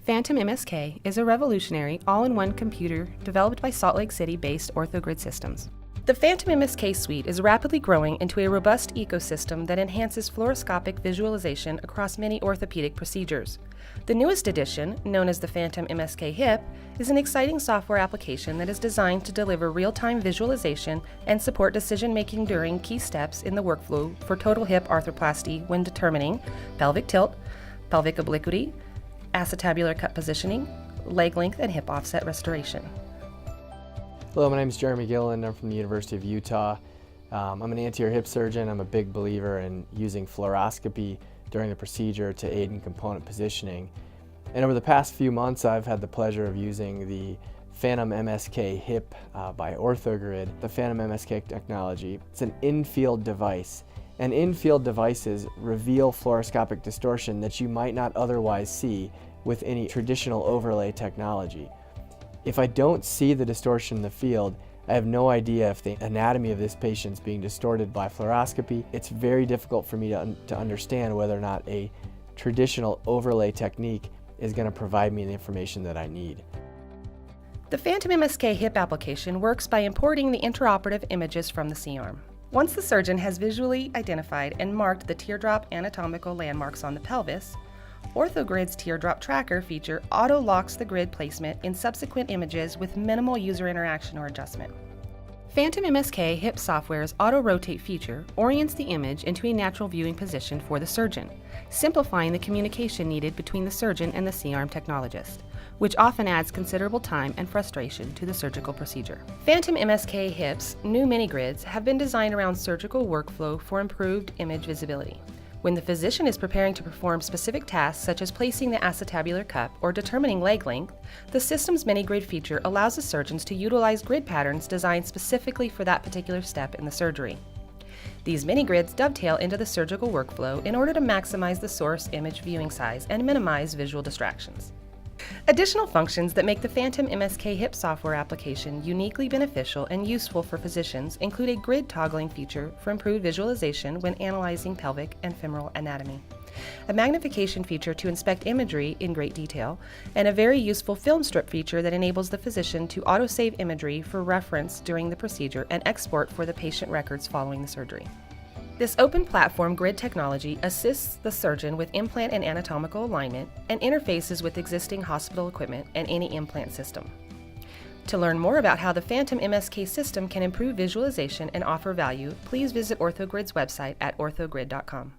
PhantomMSK is a revolutionary all-in-one computer developed by Salt Lake City-based OrthoGrid systems. The PhantomMSK suite is rapidly growing into a robust ecosystem that enhances fluoroscopic visualization across many orthopedic procedures. The newest addition, known as the PhantomMSK Hip, is an exciting software application that is designed to deliver real-time visualization and support decision-making during key steps in the workflow for total hip arthroplasty when determining pelvic tilt, pelvic obliquity, acetabular cut positioning, leg length, and hip offset restoration. Hello, my name is Jeremy Gillen. I'm from the University of Utah. I'm an anterior hip surgeon. I'm a big believer in using fluoroscopy during the procedure to aid in component positioning. And over the past few months, I've had the pleasure of using the PhantomMSK Hip by OrthoGrid. The PhantomMSK technology, it's an in-field device. And in-field devices reveal fluoroscopic distortion that you might not otherwise see with any traditional overlay technology. If I don't see the distortion in the field, I have no idea if the anatomy of this patient is being distorted by fluoroscopy. It's very difficult for me to understand whether or not a traditional overlay technique is going to provide me the information that I need. The PhantomMSK Hip application works by importing the intraoperative images from the C-arm. Once the surgeon has visually identified and marked the teardrop anatomical landmarks on the pelvis, OrthoGrid's teardrop tracker feature auto-locks the grid placement in subsequent images with minimal user interaction or adjustment. PhantomMSK Hip software's auto-rotate feature orients the image into a natural viewing position for the surgeon, simplifying the communication needed between the surgeon and the C-arm technologist, which often adds considerable time and frustration to the surgical procedure. PhantomMSK Hip's new mini-grids have been designed around surgical workflow for improved image visibility. When the physician is preparing to perform specific tasks such as placing the acetabular cup or determining leg length, the system's mini-grid feature allows the surgeons to utilize grid patterns designed specifically for that particular step in the surgery. These mini-grids dovetail into the surgical workflow in order to maximize the source image viewing size and minimize visual distractions. Additional functions that make the PhantomMSK Hip software application uniquely beneficial and useful for physicians include a grid toggling feature for improved visualization when analyzing pelvic and femoral anatomy, a magnification feature to inspect imagery in great detail, and a very useful film strip feature that enables the physician to autosave imagery for reference during the procedure and export for the patient records following the surgery. This open platform grid technology assists the surgeon with implant and anatomical alignment and interfaces with existing hospital equipment and any implant system. To learn more about how the PhantomMSK system can improve visualization and offer value, please visit OrthoGrid's website at orthogrid.com.